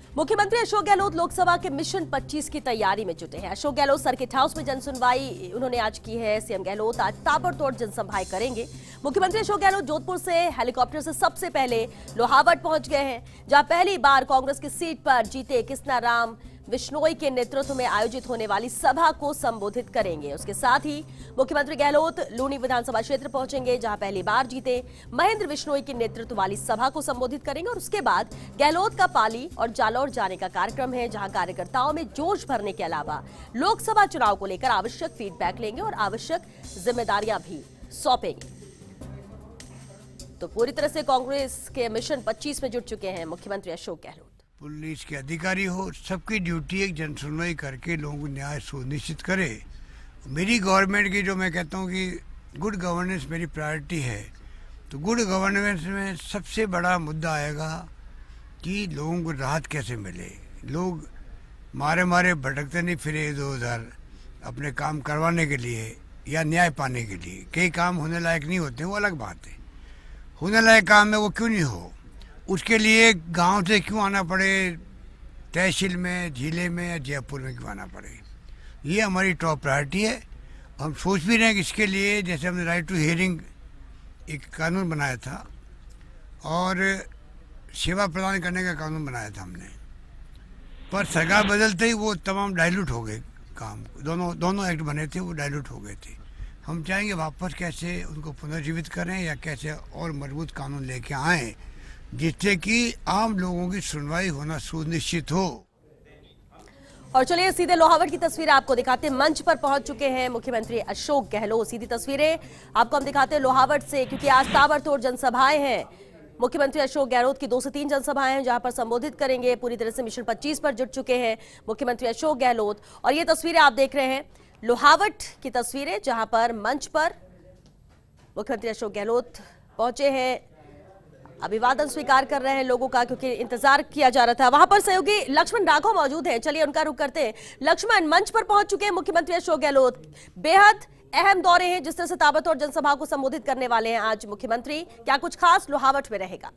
मुख्यमंत्री अशोक गहलोत लोकसभा के मिशन 25 की तैयारी में जुटे हैं। अशोक गहलोत सर्किट हाउस में जनसुनवाई उन्होंने आज की है। सीएम गहलोत आज ताबड़तोड़ जनसभाएं करेंगे। मुख्यमंत्री अशोक गहलोत जोधपुर से हेलीकॉप्टर से सबसे पहले लोहावट पहुंच गए हैं, जहां पहली बार कांग्रेस की सीट पर जीते कृष्णाराम बिश्नोई के नेतृत्व में आयोजित होने वाली सभा को संबोधित करेंगे। उसके साथ ही मुख्यमंत्री गहलोत लूनी विधानसभा क्षेत्र पहुंचेंगे, जहां पहली बार जीते महेंद्र बिश्नोई के नेतृत्व वाली सभा को संबोधित करेंगे। और उसके बाद गहलोत का पाली और जालौर जाने का कार्यक्रम है, जहां कार्यकर्ताओं में जोश भरने के अलावा लोकसभा चुनाव को लेकर आवश्यक फीडबैक लेंगे और आवश्यक जिम्मेदारियां भी सौंपेंगे। तो पूरी तरह से कांग्रेस के मिशन 25 में जुट चुके हैं मुख्यमंत्री अशोक गहलोत। पुलिस के अधिकारी हो, सबकी ड्यूटी एक जनसुनवाई करके लोगों को न्याय सुनिश्चित करे। मेरी गवर्नमेंट की जो मैं कहता हूँ कि गुड गवर्नेंस मेरी प्रायोरिटी है, तो गुड गवर्नेंस में सबसे बड़ा मुद्दा आएगा कि लोगों को राहत कैसे मिले। लोग मारे मारे भटकते नहीं फिरे इधर उधर अपने काम करवाने के लिए या न्याय पाने के लिए। कई काम होने लायक नहीं होते, वो अलग बात है। होने लायक काम है वो क्यों नहीं हो, उसके लिए गांव से क्यों आना पड़े, तहसील में, जिले में या जयपुर में क्यों आना पड़े। ये हमारी टॉप प्रायोरिटी है। हम सोच भी रहे हैं कि इसके लिए जैसे हमने राइट टू हियरिंग एक कानून बनाया था और सेवा प्रदान करने का कानून बनाया था हमने, पर सरकार बदलते ही वो तमाम डाइल्यूट हो गए काम। दोनों एक्ट बने थे, वो डाइल्यूट हो गए थे। हम चाहेंगे वापस कैसे उनको पुनर्जीवित करें या कैसे और मजबूत कानून लेके आएँ जिससे कि आम लोगों की सुनवाई होना सुनिश्चित हो। और चलिए सीधे लोहावट की तस्वीरें आपको दिखाते हैं। मंच पर पहुंच चुके हैं मुख्यमंत्री अशोक गहलोत। सीधी तस्वीरें आपको हम दिखाते हैं लोहावट से, क्योंकि आज ताबड़तोड़ जनसभाएं हैं। मुख्यमंत्री अशोक गहलोत की 2 से 3 जनसभाएं हैं, जहां पर संबोधित करेंगे। पूरी तरह से मिशन 25 पर जुट चुके हैं मुख्यमंत्री अशोक गहलोत। और ये तस्वीरें आप देख रहे हैं लोहावट की तस्वीरें, जहां पर मंच पर मुख्यमंत्री अशोक गहलोत पहुंचे हैं, अभिवादन स्वीकार कर रहे हैं लोगों का, क्योंकि इंतजार किया जा रहा था। वहां पर सहयोगी लक्ष्मण राघव मौजूद हैं, चलिए उनका रुख करते हैं। लक्ष्मण, मंच पर पहुंच चुके हैं मुख्यमंत्री अशोक गहलोत। बेहद अहम दौरे हैं, जिस तरह से ताबड़तोड़ जनसभा को संबोधित करने वाले हैं आज मुख्यमंत्री। क्या कुछ खास लोहावट में रहेगा?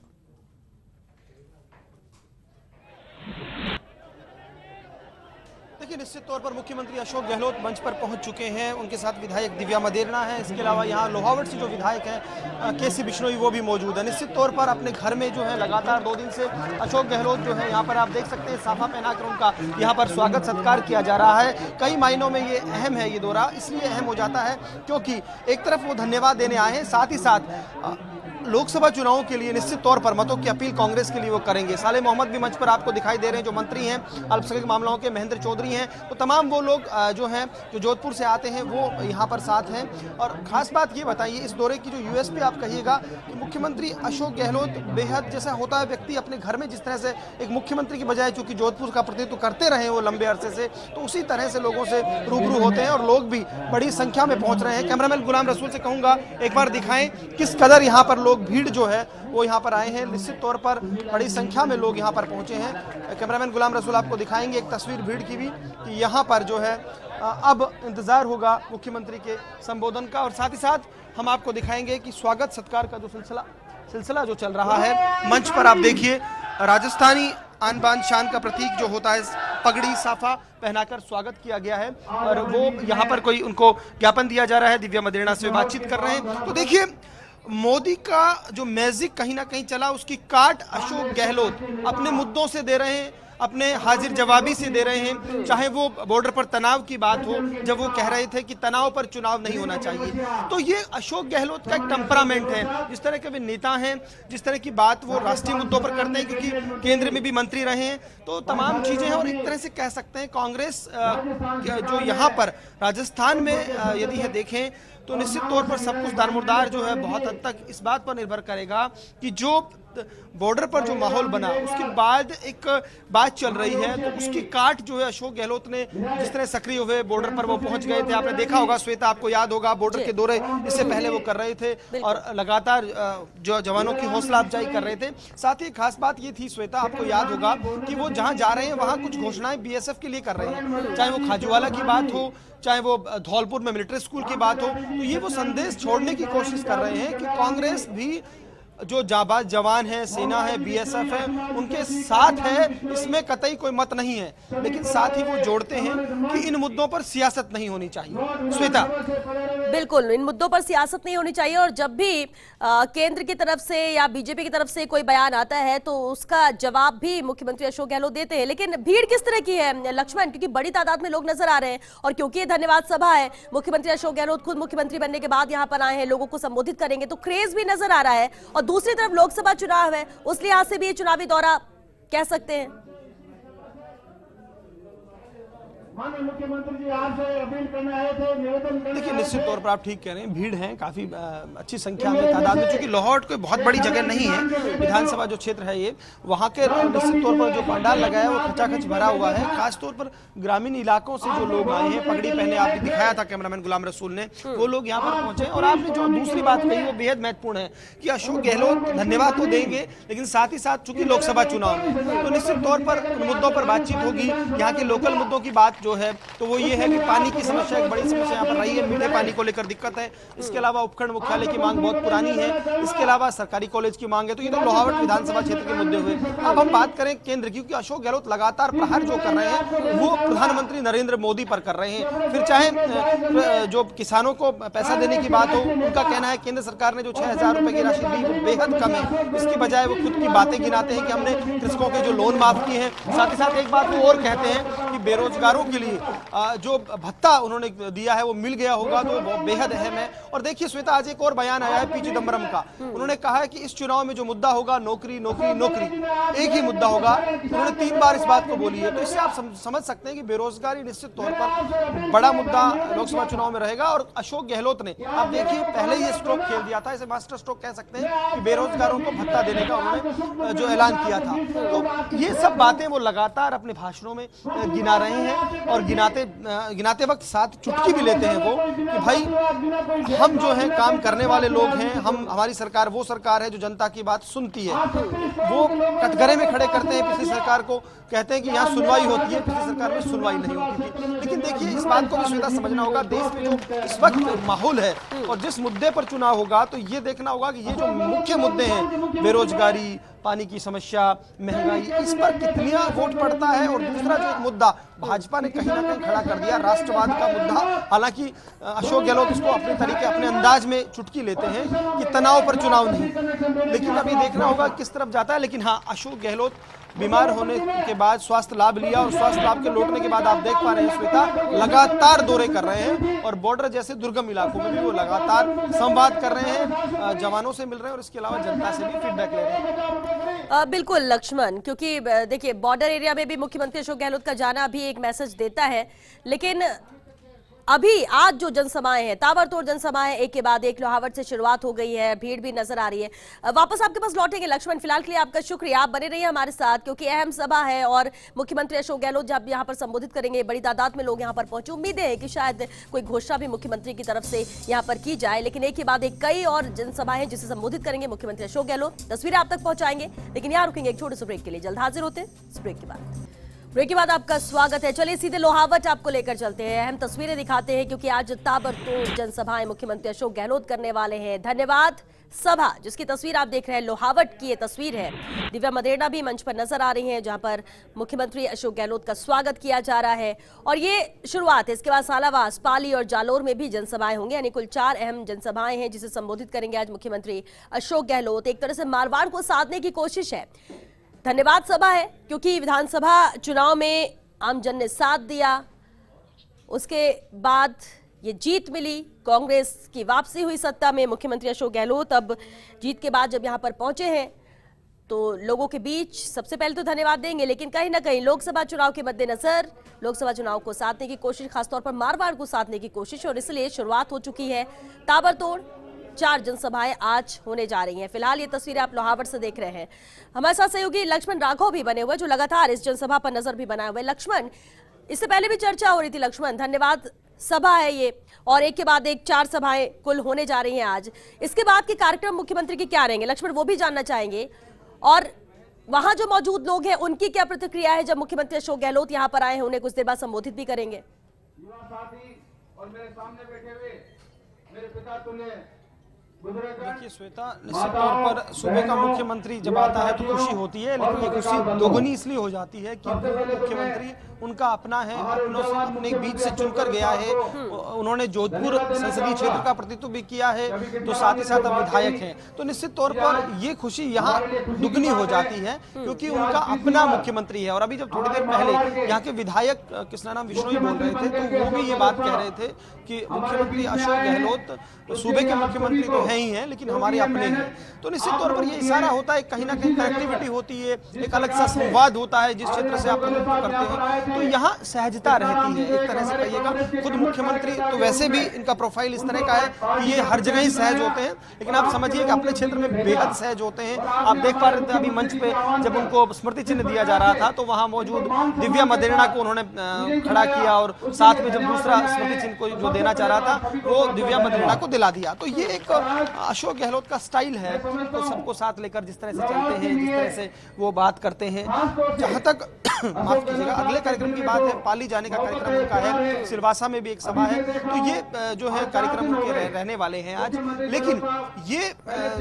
देखिए, निश्चित तौर पर मुख्यमंत्री अशोक गहलोत मंच पर पहुंच चुके हैं। उनके साथ विधायक दिव्या मदेरणा है। इसके अलावा यहाँ लोहावट से जो विधायक हैं केसी बिश्नोई, वो भी मौजूद है। निश्चित तौर पर अपने घर में जो है लगातार 2 दिन से अशोक गहलोत जो है यहाँ पर आप देख सकते हैं साफा पहनाकर उनका यहाँ पर स्वागत सत्कार किया जा रहा है। कई मायनों में ये अहम है, ये दौरा इसलिए अहम हो जाता है क्योंकि एक तरफ वो धन्यवाद देने आए हैं, साथ ही साथ लोकसभा चुनावों के लिए निश्चित तौर पर मतों की अपील कांग्रेस के लिए वो करेंगे। साले मोहम्मद भी मंच पर आपको दिखाई दे रहे हैं, जो मंत्री हैं अल्पसंख्यक मामलों के, महेंद्र चौधरी हैं। तो तमाम वो लोग जो हैं जो जोधपुर से आते हैं वो यहाँ पर साथ हैं। और खास बात ये बताइए इस दौरे की जो यूएसपी आप कहिएगा कि मुख्यमंत्री अशोक गहलोत बेहद, जैसा होता है व्यक्ति अपने घर में जिस तरह से एक मुख्यमंत्री की बजाय चूंकि जोधपुर का प्रतिनिधित्व करते रहे वो लंबे अरसे से, तो उसी तरह से लोगों से रूबरू होते हैं और लोग भी बड़ी संख्या में पहुंच रहे हैं। कैमरामैन गुलाम रसूल से कहूंगा एक बार दिखाएं किस कदर यहाँ पर लोग, भीड़ जो है वो यहाँ पर आए हैं। निश्चित तौर पर बड़ी संख्या में लोग यहाँ पर पहुंचे हैं। कैमरामैन गुलाम रसूल आपको दिखाएंगे एक तस्वीर भीड़ की भी, कि यहाँ पर जो है अब इंतजार होगा मुख्यमंत्री के संबोधन का। और साथ ही साथ हम आपको दिखाएंगे कि स्वागत सत्कार का जो सिलसिला जो चल रहा है मंच पर, आप देखिए राजस्थानी आन बान शान का प्रतीक जो होता है, पगड़ी साफा पहनाकर स्वागत किया गया है और वो यहाँ पर कोई उनको ज्ञापन दिया जा रहा है। दिव्या मदेरणा से बातचीत कर रहे हैं। तो देखिए, मोदी का जो मैजिक कहीं ना कहीं चला, उसकी काट अशोक गहलोत अपने मुद्दों से दे रहे हैं, अपने हाजिर जवाबी से दे रहे हैं। चाहे वो बॉर्डर पर तनाव की बात हो, जब वो कह रहे थे कि तनाव पर चुनाव नहीं होना चाहिए, तो ये अशोक गहलोत का एक टेम्परामेंट है। जिस तरह के वे नेता हैं, जिस तरह की बात वो राष्ट्रीय मुद्दों पर करते हैं, क्योंकि केंद्र में भी मंत्री रहे हैं, तो तमाम चीजें हैं। और एक तरह से कह सकते हैं कांग्रेस जो यहाँ पर राजस्थान में यदि है देखें तो निश्चित तौर पर सब कुछ दारमोदार जो है बहुत हद तक इस बात पर निर्भर करेगा कि जो बॉर्डर पर जो माहौल बना उसके बाद एक बात चल रही है, तो उसकी काट जो है अशोक गहलोत ने जिस तरह सक्रिय हुए बॉर्डर पर वो पहुंच गए थे। आपने देखा होगा श्वेता, आपको याद होगा बॉर्डर के दौरे इससे पहले वो कर रहे थे और लगातार जो जवानों की हौसला अफजाई कर रहे थे। साथ ही खास बात ये थी श्वेता, आपको याद होगा कि वो जहां जा रहे हैं वहां कुछ घोषणाएं बीएसएफ के लिए कर रहे हैं, चाहे वो खाजूवाला की बात हो, चाहे वो धौलपुर में मिलिट्री स्कूल की बात हो। तो ये वो संदेश छोड़ने की कोशिश कर रहे हैं कि कांग्रेस भी जो जाबाज जवान है, सेना है, बीएसएफ है, उनके साथ है, इसमें कतई कोई मत नहीं है। लेकिन साथ ही वो जोड़ते हैं कि इन मुद्दों पर सियासत नहीं होनी चाहिए। श्वेता, बिल्कुल, इन मुद्दों पर सियासत नहीं होनी चाहिए और जब भी केंद्र की तरफ से या बीजेपी की तरफ से कोई बयान आता है तो उसका जवाब भी मुख्यमंत्री अशोक गहलोत देते हैं। लेकिन भीड़ किस तरह की है लक्ष्मण, क्योंकि बड़ी तादाद में लोग नजर आ रहे हैं और क्योंकि ये धन्यवाद सभा है, मुख्यमंत्री अशोक गहलोत खुद मुख्यमंत्री बनने के बाद यहाँ पर आए हैं, लोगों को संबोधित करेंगे तो क्रेज भी नजर आ रहा है और दूसरी तरफ लोकसभा चुनाव है, उस लिहाज से भी ये चुनावी दौरा कह सकते हैं। मुख्यमंत्री जी आपसे अपील करने आए थे, निवेदन करने। देखिए, निश्चित तौर पर आप ठीक कह रहे हैं, भीड़ है काफी अच्छी संख्या में, तादाद में, चूंकि लाहौर कोई बहुत बड़ी जगह नहीं है, विधानसभा जो क्षेत्र है ये, वहाँ के निश्चित तौर पर जो पंडाल लगाया है वो खचाखच भरा हुआ है। खासतौर पर ग्रामीण इलाकों से जो लोग आए हैं, पगड़ी पहने, आपने दिखाया था कैमरामैन गुलाम रसूल ने, वो लोग यहाँ पर पहुंचे। और आपने जो दूसरी बात कही वो बेहद महत्वपूर्ण है कि अशोक गहलोत धन्यवाद तो देंगे, लेकिन साथ ही साथ चूंकि लोकसभा चुनाव में, तो निश्चित तौर पर उन मुद्दों पर बातचीत होगी। यहाँ के लोकल मुद्दों की बात जो है तो वो ये है कि पानी की समस्या एक बड़ी समस्या यहाँ पर रही है, मीठे पानी को लेकर दिक्कत है। इसके अलावा उपखंड मुख्यालय की मांग बहुत पुरानी है, इसके अलावा सरकारी कॉलेज की मांग है। तो ये तो लोहावट विधानसभा क्षेत्र के मुद्दे हुए। अब हम बात करें केंद्र की, क्योंकि अशोक गहलोत लगातार प्रहार जो कर रहे हैं वो प्रधानमंत्री नरेंद्र मोदी पर कर रहे हैं। फिर चाहे जो किसानों को पैसा देने की बात हो, उनका कहना है केंद्र सरकार ने जो 6,000 रुपए की राशि दी वो बेहद कम है, इसकी बजाय वो खुद की बातें गिनाते हैं कि हमने कृषकों के जो लोन माफ किए हैं। साथ ही साथ एक बात वो और कहते हैं कि बेरोजगारों के लिए जो भत्ता उन्होंने दिया है वो मिल गया होगा, तो वो बेहद अहम है। और देखिए श्वेता, आज एक और बयान आया है पी चिदम्बरम का, उन्होंने कहा है कि इस चुनाव में जो मुद्दा होगा नौकरी नौकरी नौकरी, एक ही मुद्दा होगा। उन्होंने 3 बार इस बात को बोली है, तो इससे आप समझ सकते हैं कि बेरोजगारी निश्चित तौर पर बड़ा मुद्दा लोकसभा चुनाव में रहेगा। और अशोक गहलोत ने, आप देखिए, पहले ही स्ट्रोक खेल दिया था, इसे मास्टर स्ट्रोक कह सकते हैं कि बेरोजगारों को भत्ता देने का उन्होंने जो ऐलान किया था। तो ये सब बातें वो लगातार अपने भाषणों में गिना रहे हैं और गिनाते वक्त साथ चुटकी भी लेते हैं वो कि भाई हम जो है काम करने वाले लोग हैं, हमारी सरकार वो सरकार है जो जनता की बात सुनती है। वो कटघरे में खड़े करते हैं पिछली सरकार को, कहते हैं कि यहाँ सुनवाई होती है, पिछली सरकार में सुनवाई नहीं होती थी। लेकिन देखिए, इस बात को भी श्वेता समझना होगा, देश में जो इस वक्त माहौल है और जिस मुद्दे पर चुनाव होगा तो ये देखना होगा कि ये जो मुख्य मुद्दे हैं, बेरोजगारी, पानी की समस्या, महंगाई, इस पर कितना वोट पड़ता है। और दूसरा जो एक मुद्दा भाजपा ने कहीं ना कहीं खड़ा कर दिया, राष्ट्रवाद का मुद्दा। हालांकि अशोक गहलोत इसको अपने तरीके, अपने अंदाज में चुटकी लेते हैं कि तनाव पर चुनाव नहीं, लेकिन अभी देखना होगा किस तरफ जाता है। लेकिन हाँ, अशोक गहलोत बीमार होने के बाद स्वास्थ्य लाभ लिया और स्वास्थ्य लाभ के लौटने के बाद आप देख पा रहे हैं श्वेता, लगातार दौरे कर रहे हैं और बॉर्डर जैसे दुर्गम इलाकों में भी वो लगातार संवाद कर रहे हैं, जवानों से मिल रहे हैं और इसके अलावा जनता से भी फीडबैक ले रहे हैं। बिल्कुल लक्ष्मण, क्योंकि देखिए बॉर्डर एरिया में भी मुख्यमंत्री अशोक गहलोत का जाना भी एक मैसेज देता है। लेकिन अभी आज जो जनसभाएं हैं, ताबड़तोड़ जनसभाएं एक के बाद एक लोहावट से शुरुआत हो गई है, भीड़ भी नजर आ रही है। वापस आपके पास लौटेंगे लक्ष्मण, फिलहाल के लिए आपका शुक्रिया, आप बने रहिए हमारे साथ क्योंकि अहम सभा है और मुख्यमंत्री अशोक गहलोत जब यहाँ पर संबोधित करेंगे, बड़ी तादाद में लोग यहाँ पर पहुंचे। उम्मीदें हैं कि शायद कोई घोषणा भी मुख्यमंत्री की तरफ से यहाँ पर की जाए, लेकिन एक के बाद एक कई और जनसभाएं जिसे संबोधित करेंगे मुख्यमंत्री अशोक गहलोत। तस्वीरें आप तक पहुंचाएंगे, लेकिन यहाँ रुकेंगे एक छोटे से ब्रेक के लिए, जल्द हाजिर होते हैं इस ब्रेक के बाद आपका स्वागत है। चलिए सीधे लोहावट आपको लेकर चलते हैं, अहम तस्वीरें दिखाते हैं क्योंकि आज ताबड़तोड़ जनसभाएं मुख्यमंत्री अशोक गहलोत करने वाले हैं। धन्यवाद सभा, जिसकी तस्वीर आप देख रहे हैं, लोहावट की ये तस्वीर है। दिव्या मदेरणा भी मंच पर नजर आ रही हैं, जहां पर मुख्यमंत्री अशोक गहलोत का स्वागत किया जा रहा है और ये शुरुआत है। इसके बाद सालावास, पाली और जालोर में भी जनसभाएं होंगी, यानी कुल 4 अहम जनसभाएं हैं जिसे संबोधित करेंगे आज मुख्यमंत्री अशोक गहलोत। एक तरह से मारवाड़ को साधने की कोशिश है। धन्यवाद सभा है क्योंकि विधानसभा चुनाव में आमजन ने साथ दिया, उसके बाद ये जीत मिली, कांग्रेस की वापसी हुई सत्ता में। मुख्यमंत्री अशोक गहलोत अब जीत के बाद जब यहां पर पहुंचे हैं तो लोगों के बीच सबसे पहले तो धन्यवाद देंगे, लेकिन कहीं ना कहीं लोकसभा चुनाव के मद्देनजर लोकसभा चुनाव को साधने की कोशिश, खासतौर पर मारवाड़ को साधने की कोशिश, और इसलिए शुरुआत हो चुकी है। ताबड़तोड़ 4 जनसभाएं आज होने जा रही हैं। फिलहाल ये तस्वीरें आप लोहावट से देख रहे हैं। हमारे साथ सहयोगी लक्ष्मण राघव भी बने हुए जो लगातार इस जनसभा पर नजर भी बनाए हुए। लक्ष्मण, इससे पहले भी चर्चा हो रही थी लक्ष्मण, धन्यवाद सभा है ये और एक के बाद एक 4 सभाएं कुल होने जा रही हैं आज। इसके बाद के कार्यक्रम मुख्यमंत्री के क्या रहेंगे लक्ष्मण, वो भी जानना चाहेंगे। और वहां जो मौजूद लोग हैं उनकी क्या प्रतिक्रिया है जब मुख्यमंत्री अशोक गहलोत यहाँ पर आए हैं, उन्हें कुछ देर बाद संबोधित भी करेंगे। युवा साथी और मेरे सामने बैठे हुए मेरे पिता तुल्य देखिए श्वेता, निश्चित तौर पर सूबे का मुख्यमंत्री जब आता है तो खुशी होती है, लेकिन ये खुशी दोगुनी इसलिए हो जाती है कि मुख्यमंत्री उनका अपना है, अपनों से अपने बीच से चुनकर गया है। उन्होंने जोधपुर संसदीय क्षेत्र का प्रतिनिधित्व भी किया है, तो साथ ही साथ अब विधायक हैं, तो निश्चित तौर पर ये खुशी यहाँ दुगनी हो जाती है क्योंकि उनका अपना मुख्यमंत्री है। और अभी जब थोड़ी देर पहले यहाँ के विधायक कृष्णाराम बिश्नोई बोल रहे थे तो वो भी ये बात कह रहे थे कि मुख्यमंत्री अशोक गहलोत सूबे के मुख्यमंत्री तो हैं ही हैं, लेकिन हमारे अपने हैं। तो निश्चित तौर पर ये इशारा होता है, कहीं ना कहीं कनेक्टिविटी होती है, एक अलग सा संवाद होता है जिस क्षेत्र से आप प्रतिनिधित्व करते हैं, तो यहाँ सहजता रहती है। एक तरह से कहिएगा, खुद मुख्यमंत्री तो वैसे भी इनका प्रोफाइल इस तरह का है कि ये हर जगह ही सहज होते हैं, लेकिन आप समझिए कि अपने क्षेत्र में बेहद सहज होते हैं। आप देख पा रहे थे अभी मंच पे जब उनको स्मृति चिन्ह दिया जा रहा था तो वहां मौजूद दिव्या मदेरणा को उन्होंने खड़ा किया और साथ में जब दूसरा स्मृति चिन्ह को जो देना चाह रहा था वो दिव्या मदेरणा को दिला दिया। तो ये एक अशोक गहलोत का स्टाइल है, तो सबको साथ लेकर जिस तरह से चलते हैं, जिस तरह से वो बात करते हैं। जहां तक माफ कीजिएगा, अगले कार्यक्रम की बात है, पाली जाने का कार्यक्रम उनका है, सिलवासा में भी एक सभा है, तो ये जो है कार्यक्रम उनके रहने वाले हैं आज। लेकिन ये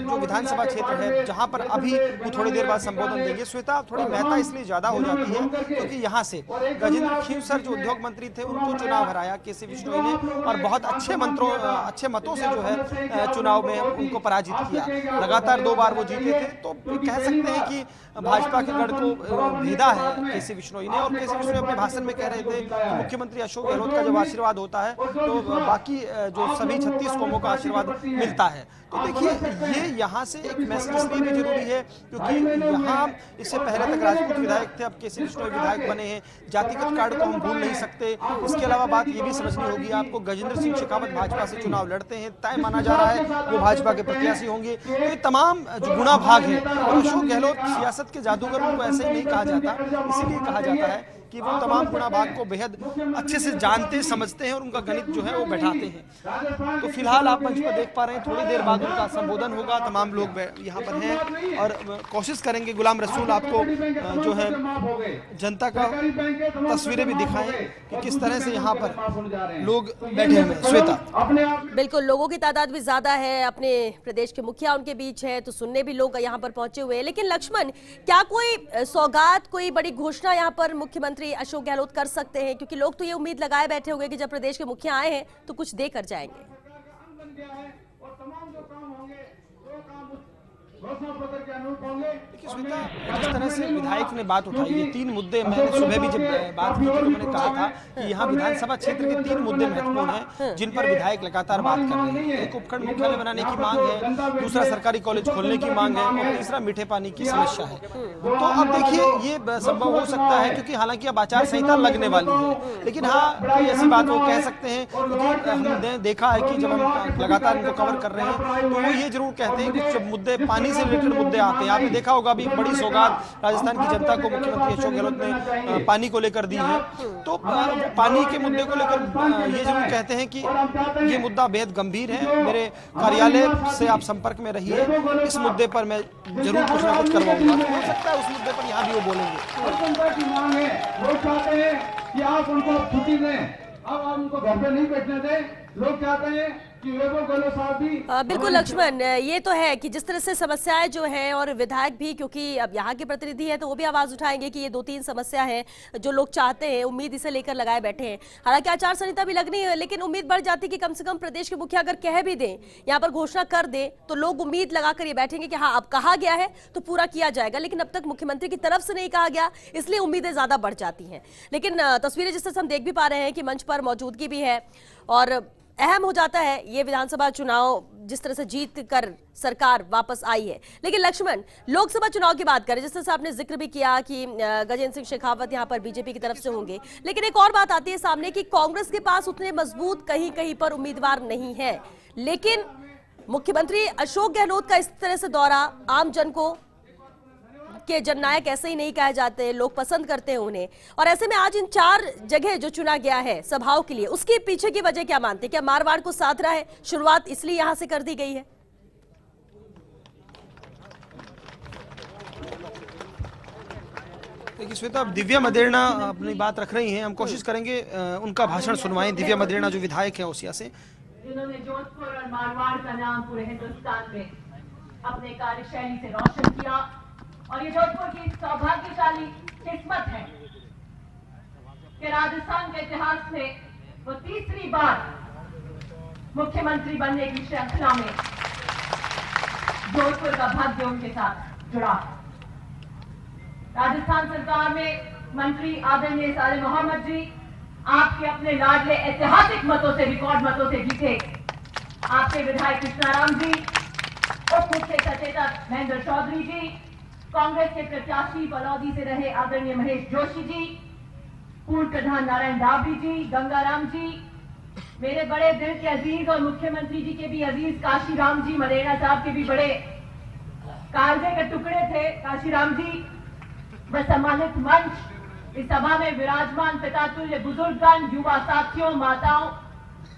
जो विधानसभा क्षेत्र है जहां पर अभी वो थोड़ी देर बाद संबोधन देंगे, श्वेता थोड़ी महत्ता इसलिए ज्यादा हो जाती है क्योंकि यहाँ से गजेंद्र खीवसर जो उद्योग मंत्री थे उनको चुनाव हराया केसी बिश्नोई ने, और बहुत अच्छे मतों से जो है चुनाव में उनको पराजित किया। लगातार 2 बार वो जीते थे, तो कह सकते हैं कि भाजपा के गढ़ को भेदा है केसी बिश्नोई ने। और केसी बिश्नोई अपने भाषण में कह रहे थे कि मुख्यमंत्री अशोक गहलोत का जब आशीर्वाद होता है तो बाकी जो सभी 36 कौमों का आशीर्वाद मिलता है। तो देखिए, ये यहाँ से एक मैसेज इसलिए भी जरूरी है क्योंकि यहाँ इससे पहले तक राजपूत विधायक थे, अब केसी बिश्नोई विधायक बने हैं, जातिगत कार्ड को हम भूल नहीं सकते। इसके अलावा बात ये भी समझनी होगी आपको, गजेंद्र सिंह शेखावत भाजपा से चुनाव लड़ते हैं, तय माना जा रहा है वो भाजपा के प्रत्याशी होंगे। तो ये तमाम जो गुणा भाग है, और अशोक गहलोत सियासत के जादूगर उनको ऐसे ही नहीं कहा जाता, इसीलिए कहा जाता है कि वो तमाम गुणा भाग को बेहद अच्छे से जानते समझते हैं और उनका गणित जो है वो बैठाते हैं। तो फिलहाल आप मंच पर देख पा रहे हैं, थोड़ी देर बाद उनका संबोधन होगा, तमाम लोग यहाँ पर हैं और कोशिश करेंगे गुलाम रसूल आपको जो है जनता का तस्वीरें भी दिखाएं कि किस तरह से यहाँ पर लोग बैठे हुए हैं। श्वेता, बिल्कुल, लोगों की तादाद भी ज्यादा है, अपने प्रदेश के मुखिया उनके बीच है, तो सुनने भी लोग यहाँ पर पहुंचे हुए हैं। लेकिन लक्ष्मण, क्या कोई सौगात, कोई बड़ी घोषणा यहाँ पर मुख्यमंत्री अशोक गहलोत कर सकते हैं? क्योंकि लोग तो ये उम्मीद लगाए बैठे हुए कि जब प्रदेश के मुखिया आए हैं तो कुछ देकर जाएंगे। देखिए श्वेता, जिस तरह से विधायक ने बात उठाई, ये 3 मुद्दे, मैंने सुबह भी जब बात की तो मैंने कहा था कि यहाँ विधानसभा क्षेत्र के 3 मुद्दे महत्वपूर्ण हैं जिन पर विधायक लगातार बात कर रहे हैं। एक उपखंड मुख्यालय बनाने की मांग है, दूसरा सरकारी कॉलेज खोलने की मांग है और तीसरा मीठे पानी की समस्या है। तो अब देखिए, ये संभव हो सकता है क्योंकि हालांकि अब आचार संहिता लगने वाली है, लेकिन हाँ कोई ऐसी बात वो कह सकते हैं क्योंकि हमने देखा है कि जब हम लगातार इनको कवर कर रहे हैं तो वो ये जरूर कहते हैं कि जब मुद्दे पानी से रिलेटेड मुद्दे आते हैं, आपने देखा होगा अभी बड़ी सौगात राजस्थान की जनता को मुख्यमंत्री अशोक गहलोत ने पानी को लेकर दी है, तो पानी के मुद्दे को लेकर ये जरूर कहते हैं कि ये मुद्दा बेहद गंभीर है, मेरे कार्यालय से आप संपर्क में रहिए, इस मुद्दे पर मैं जरूर कुछ ना कुछ करवाऊंगा। तो हो सकता है उस मुद्दे पर यहाँ भी वो बोलेंगे। जनता की मांग है, लोग चाहते हैं कि आप उनको छुट्टी दें, अब आप उनको घर पे नहीं बैठने दें। लोग चाहते हैं कि बिल्कुल लक्ष्मण, ये तो है कि जिस तरह से समस्याएं जो हैं, और विधायक भी क्योंकि अब यहाँ के प्रतिनिधि है तो वो भी आवाज उठाएंगे कि ये 2-3 समस्या है जो लोग चाहते हैं, उम्मीद इसे लेकर लगाए बैठे हैं। हालांकि आचार संहिता भी लगनी है, लेकिन उम्मीद बढ़ जाती है कि कम से कम प्रदेश के मुखिया अगर कह भी दें, यहाँ पर घोषणा कर दें, तो लोग उम्मीद लगाकर ये बैठेंगे कि हाँ अब कहा गया है तो पूरा किया जाएगा। लेकिन अब तक मुख्यमंत्री की तरफ से नहीं कहा गया, इसलिए उम्मीदें ज्यादा बढ़ जाती हैं। लेकिन तस्वीरें जिस तरह से हम देख भी पा रहे हैं कि मंच पर मौजूदगी भी है और अहम हो जाता है ये विधानसभा चुनाव जिस तरह से जीत कर सरकार वापस आई है। लेकिन लक्ष्मण, लोकसभा चुनाव की बात करें, जिस तरह से आपने जिक्र भी किया कि गजेंद्र सिंह शेखावत यहां पर बीजेपी की तरफ से होंगे, लेकिन एक और बात आती है सामने कि कांग्रेस के पास उतने मजबूत कहीं कहीं पर उम्मीदवार नहीं है। लेकिन मुख्यमंत्री अशोक गहलोत का इस तरह से दौरा आम जन को के जननायक ऐसे ही नहीं कहे जाते, लोग पसंद करते हैं उन्हें। और ऐसे में आज इन 4 जगह जो चुना गया है सभाओं के लिए, उसके पीछे की वजह क्या मानते हैं? क्या मारवाड़ को साथ रहा है, शुरुआत इसलिए यहां से कर दी गई है? देखिए श्वेता, अब दिव्या मदेरणा अपनी बात रख रही हैं, हम कोशिश करेंगे उनका भाषण सुनवाएं। दिव्या मदेरणा जो विधायक है ओसिया से, जिन्होंने जोधपुर और मारवाड़ का नाम पूरे हिंदुस्तान में अपने कार्यशैली से रोशन किया। और ये जोधपुर की सौभाग्यशाली किस्मत है कि राजस्थान के इतिहास में वो तीसरी बार मुख्यमंत्री बनने की श्रृंखला में जोधपुर का भाग्य उनके साथ जुड़ा। राजस्थान सरकार में मंत्री आदरणीय साले मोहम्मद जी आपके अपने लाडले ऐतिहासिक मतों से, रिकॉर्ड मतों से जीते। आपके विधायक कृष्णाराम जी, उप मुख्य सचेतक महेंद्र चौधरी जी, कांग्रेस के प्रत्याशी बलौदी से रहे आदरणीय महेश जोशी जी, पूर्व प्रधान नारायण डाबी जी, गंगाराम जी, मेरे बड़े दिल के अजीज और मुख्यमंत्री जी के भी अजीज काशीराम जी, मदेना साहब के भी बड़े कालजे के टुकड़े थे काशीराम जी, व सम्मानित मंच, इस सभा में विराजमान पितातुल्य बुजुर्गगण, युवा साथियों, माताओं,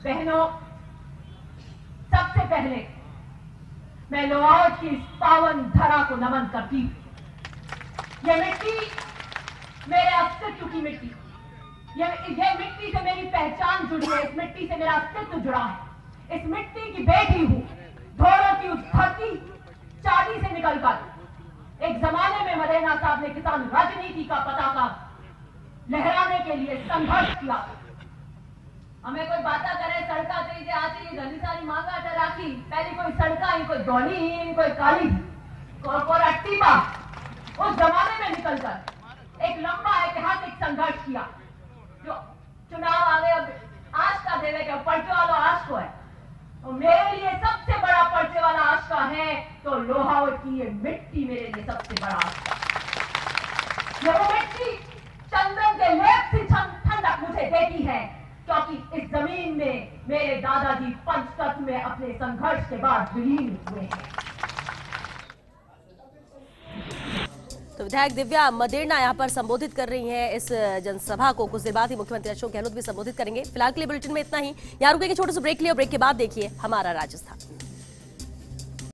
बहनों, सबसे पहले मैं लोहावट की इस पावन धरा को नमन करती हूं। यह मिट्टी मेरे अस्तित्व की मिट्टी, यह मिट्टी से मेरी पहचान जुड़ी है, इस मिट्टी से मेरा अस्तित्व जुड़ा है। इस मिट्टी की बेटी हूं, धोरों की उस धरती चांदी से निकलकर एक जमाने में मदेना साहब ने किसान राजनीति का पताका लहराने के लिए संघर्ष किया। हमें कोई बातें करे सड़का चाहिए आती घनी सारी मांगा राखी, पहले कोई सड़का ही, कोई दौनी ही, कोई काली कोरा टीबा। उस जमाने में निकलकर एक लंबा ऐतिहासिक संघर्ष किया। जो चुनाव आ गए, अब आज का देवे का पर्चे वाला आज को है, तो मेरे लिए सबसे बड़ा पर्चे वाला आज का है तो लोहावट की ये मिट्टी मेरे लिए सबसे बड़ा आज का। ये वो मिट्टी चंदन के लेप से ठंडक मुझे देती है, क्योंकि इस जमीन में मेरे दादाजी पंचतत्व में अपने संघर्ष के बाद विलीन हुए हैं। तो विधायक दिव्या मदेरना यहाँ पर संबोधित कर रही हैं इस जनसभा को। कुछ देर बाद ही मुख्यमंत्री अशोक गहलोत भी संबोधित करेंगे। फिलहाल के लिए बुलेटिन में इतना ही। यहाँ रुकेंगे छोटे से ब्रेक लिए, ब्रेक के बाद देखिए हमारा राजस्थान।